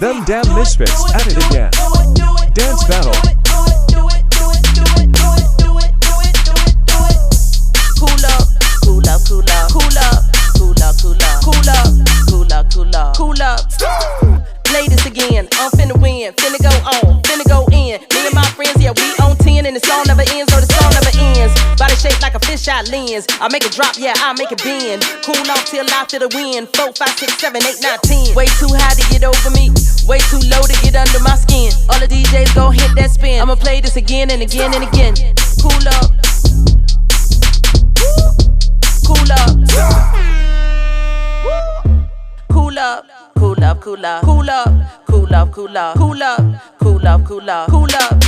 Them damn misfits at it again. Dance battle. Cool up, cool up, cool up, cool up, cool up, cool up, cool up, cool up, cool up, cool up. Play this again, I'm finna win, finna go on, finna go in. Me and my friends, yeah, we on 10 and the song never ends, no the song never ends. Body shaped like a fisheye lens, I make it drop, yeah, I make it bend. Cool off till I feel the wind, 4, 5, 6, 7, 8, 9, 10. Way too high to get over me, way too low to get under my skin. All the DJs gon' hit that spin, I'ma play this again and again and again. Cool up. Cool up. Cool up. Cool up. Cool up. Cool up. Cool up. Cool up. Cool up. Cool up. Cool up. Cool up.